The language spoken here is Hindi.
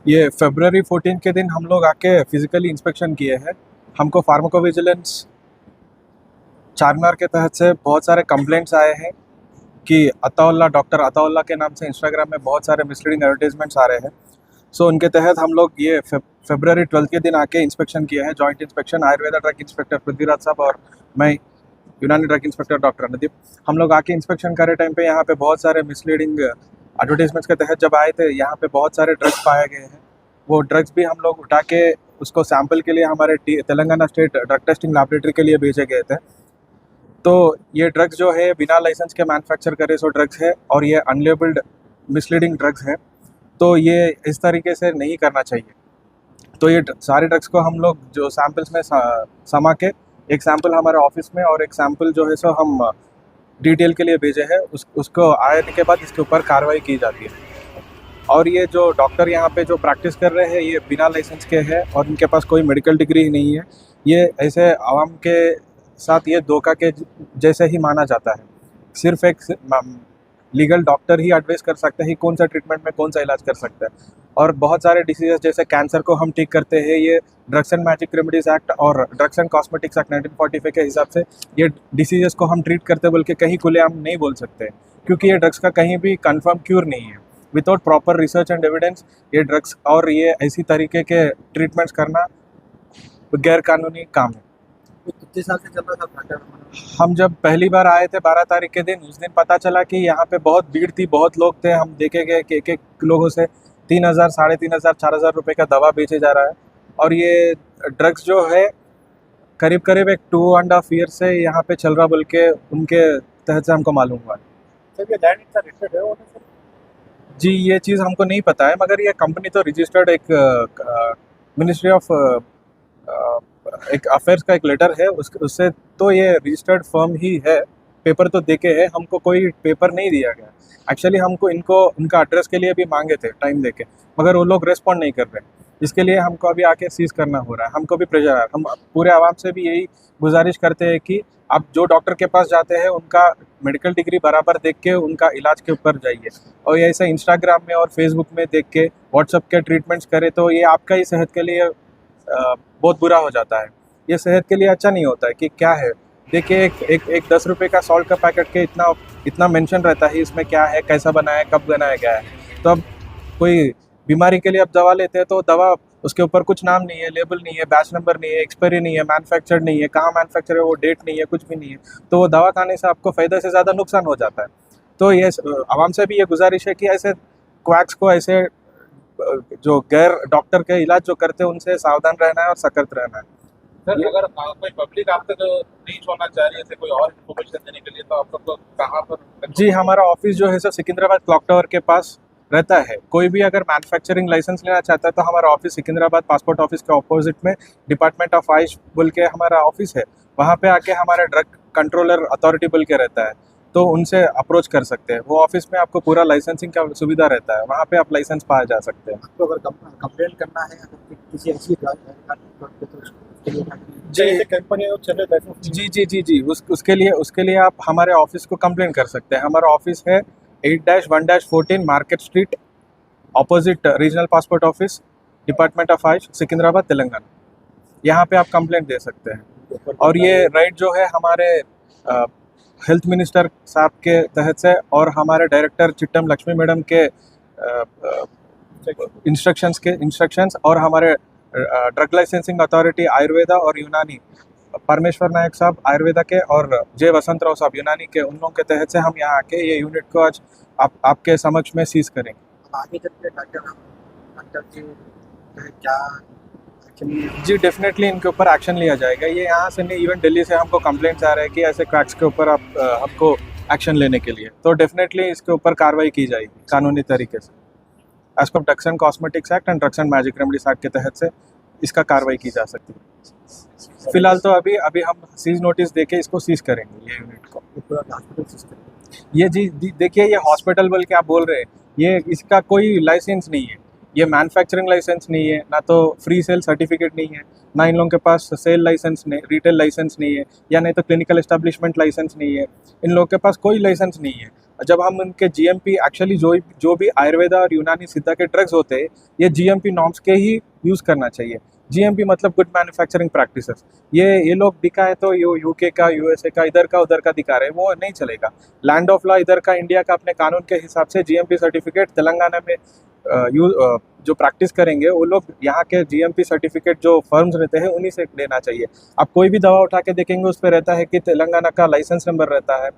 ये फरवरी 14 के दिन हम लोग आके फिजिकली इंस्पेक्शन किए हैं। हमको फार्माकोविजिलेंस चारमीनार के तहत से बहुत सारे कंप्लेंट्स आए हैं कि अताउल्ला डॉक्टर अताउल्ला के नाम से इंस्टाग्राम में बहुत सारे मिसलीडिंग एडवर्टीजमेंट्स आ रहे हैं। सो उनके तहत हम लोग ये फरवरी 12 के दिन आके इंस्पेक्शन किया है, joint inspection. Ayurveda drug inspector Prithviraj साहब और मैं यूनानी ड्रग इंस्पेक्टर डॉक्टर नदीप, हम लोग आके इंस्पेक्शन करे टाइम पे यहाँ पे बहुत सारे मिसलीडिंग एडवर्टीजमेंट्स के तहत जब आए थे, यहाँ पे बहुत सारे ड्रग्स पाए गए हैं। वो ड्रग्स भी हम लोग उठा के उसको सैंपल के लिए हमारे Telangana state drug testing laboratory के लिए भेजे गए थे। तो ये ड्रग्स जो है बिना लाइसेंस के मैन्युफैक्चर करे सो ड्रग्स है और ये अनलेबल्ड मिसलीडिंग ड्रग्स है। तो ये इस तरीके से नहीं करना चाहिए। तो ये सारे ड्रग्स को हम लोग जो सैंपल्स में समा के, एक सैंपल हमारे ऑफिस में और एक सैंपल जो है सो हम डिटेल के लिए भेजे हैं। उसको आने के बाद इसके ऊपर कार्रवाई की जाती है। और ये जो डॉक्टर यहाँ पे जो प्रैक्टिस कर रहे हैं ये बिना लाइसेंस के हैं और इनके पास कोई मेडिकल डिग्री ही नहीं है। ये ऐसे आवाम के साथ ये धोखा के जैसे ही माना जाता है। सिर्फ एक लीगल डॉक्टर ही एडवाइस कर सकता है कौन सा ट्रीटमेंट में कौन सा इलाज कर सकता है। और बहुत सारे डिसीजेस जैसे कैंसर को हम ठीक करते हैं, ये drugs and magic remedies act और ड्रग्स एंड कॉस्मेटिक्स एक्ट 1945 के हिसाब से ये डिसीजेस को हम ट्रीट करते बोल के कहीं खुलेआम नहीं बोल सकते, क्योंकि ये ड्रग्स का कहीं भी कंफर्म क्यूर नहीं है। Without proper research and evidence ये ड्रग्स और ये ऐसी तरीके के ट्रीटमेंट्स करना गैर कानूनी काम है। कितने साल से चल रहा था नाटक? हम जब पहली बार आए थे 12 तारीख के दिन, उस दिन पता चला कि यहाँ पे बहुत भीड़ थी, बहुत लोग थे। हम देखे गए कि एक एक लोगों से 3,000, 3,500, 4,000 रुपये का दवा बेचे जा रहा है। और ये ड्रग्स जो है करीब करीब एक 2.5 ईयर से यहाँ पे चल रहा बोल के उनके तहत से हमको मालूम हुआ। सर ये लैंड का रजिस्टर्ड है होने से? जी ये चीज़ हमको नहीं पता है, मगर ये कंपनी तो रजिस्टर्ड एक मिनिस्ट्री ऑफ एक अफेयर्स का एक लेटर है उससे तो ये रजिस्टर्ड फर्म ही है। पेपर तो देके है, हमको कोई पेपर नहीं दिया गया। एक्चुअली हमको इनको उनका एड्रेस के लिए भी मांगे थे टाइम देके, मगर वो लोग रेस्पॉन्ड नहीं कर रहे। इसके लिए हमको अभी आके सीज करना हो रहा है। हमको भी प्रेशर है। हम पूरे आवाम से भी यही गुजारिश करते हैं कि आप जो डॉक्टर के पास जाते हैं उनका मेडिकल डिग्री बराबर देख के उनका इलाज के ऊपर जाइए। और ये ऐसे इंस्टाग्राम में और फेसबुक में देख के व्हाट्सअप के ट्रीटमेंट्स करें तो ये आपका ही सेहत के लिए बहुत बुरा हो जाता है। ये सेहत के लिए अच्छा नहीं होता है। कि क्या है, देखिए एक 10 रुपये का सॉल्ट का पैकेट के इतना मेंशन रहता है इसमें क्या है, कैसा बनाया है, कब बनाया गया है। तो अब कोई बीमारी के लिए आप दवा लेते हैं तो दवा उसके ऊपर कुछ नाम नहीं है, लेबल नहीं है, बैच नंबर नहीं है, एक्सपायरी नहीं है, मैन्युफैक्चर नहीं है, कहाँ मैन्युफैक्चर है वो डेट नहीं है, कुछ भी नहीं है। तो वो दवा खाने से आपको फ़ायदा से ज़्यादा नुकसान हो जाता है। तो ये आवाम से भी ये गुजारिश है कि ऐसे क्वैक्स को, ऐसे जो गैर डॉक्टर के इलाज जो करते हैं उनसे सावधान रहना है और सतर्क रहना है। सर अगर कोई पब्लिक आप तक नहीं छोड़ना चाह रही है कोई और इन्फॉर्मेशन देने के लिए तो आप सबको कहाँ पर? जी हमारा ऑफिस जो है सर सिकंदराबाद क्लॉक टावर के पास रहता है। कोई भी अगर मैन्युफैक्चरिंग लाइसेंस लेना चाहता है तो हमारा ऑफिस सिकंदराबाद पासपोर्ट ऑफिस के ऑपोजिट में डिपार्टमेंट ऑफ आयुष बोल के हमारा ऑफिस है। वहाँ पे आके हमारा ड्रग कंट्रोलर अथॉरिटी बोल के रहता है, तो उनसे अप्रोच कर सकते हैं। वो ऑफिस में आपको पूरा लाइसेंसिंग का सुविधा रहता है, वहाँ पे आप लाइसेंस पाया जा सकते हैं। आपको अगर कंप्लेंट करना है अगर किसी ऐसी जी कंपनी चले लाइसेंस जी उसके लिए आप हमारे ऑफिस को कंप्लेंट कर सकते हैं। हमारा ऑफिस है 8-1-14 market street, opposite regional passport office, department of Ayush, Secunderabad, Telangana. यहाँ पे आप कंप्लेंट दे सकते हैं। और ये राइट जो है हमारे हेल्थ मिनिस्टर साहब के तहत से और हमारे डायरेक्टर चिट्टम लक्ष्मी मैडम के इंस्ट्रक्शंस और हमारे ड्रग लाइसेंसिंग अथॉरिटी आयुर्वेदा और यूनानी परमेश्वर नायक साहब आयुर्वेदा के और जय वसंत राव साहब यूनानी के, उन लोगों के तहत से हम यहाँ आके ये यूनिट को आज आपके समक्ष में सीज करेंगे। आगे चल के डॉक्टर जी क्या जी डेफिनेटली इनके ऊपर एक्शन लिया जाएगा। ये यहाँ से नहीं, इवन दिल्ली से हमको कंप्लेंट्स आ रहे हैं कि ऐसे क्रैक्स के ऊपर आप हमको एक्शन लेने के लिए, तो डेफिनेटली इसके ऊपर कार्रवाई की जाएगी कानूनी तरीके से। एज पर drugs and cosmetics act and drugs and magic remedies act के तहत से इसका कार्रवाई की जा सकती है। फिलहाल तो अभी हम सीज नोटिस देके इसको सीज करेंगे ये यूनिट को। हॉस्पिटल सिस्टम ये जी देखिए, ये हॉस्पिटल बोल के आप बोल रहे हैं, ये इसका कोई लाइसेंस नहीं है। ये मैन्युफैक्चरिंग लाइसेंस नहीं है, ना तो फ्री सेल सर्टिफिकेट नहीं है, ना इन लोगों के पास सेल लाइसेंस नहीं, रिटेल लाइसेंस नहीं है, या नहीं तो क्लिनिकल एस्टेब्लिशमेंट लाइसेंस नहीं है। इन लोगों के पास कोई लाइसेंस नहीं है। जब हम उनके जीएमपी एक्चुअली जो भी आयुर्वेदा और यूनानी सिद्धा के ड्रग्स होते हैं, ये जीएमपी नॉर्म्स के ही यूज़ करना चाहिए। जीएमपी मतलब गुड मैन्युफैक्चरिंग प्रैक्टिसेस। ये लोग दिखाए तो यूके का, यूएसए का, इधर का उधर का दिखा रहे हैं, वो नहीं चलेगा। लैंड ऑफ लॉ इधर का, इंडिया का अपने कानून के हिसाब से जीएमपी सर्टिफिकेट तेलंगाना में जो प्रैक्टिस करेंगे वो लोग यहाँ के जीएमपी सर्टिफिकेट जो फर्म्स रहते हैं उन्हीं से लेना चाहिए। आप कोई भी दवा उठा के देखेंगे उस पर रहता है कि तेलंगाना का लाइसेंस नंबर रहता है,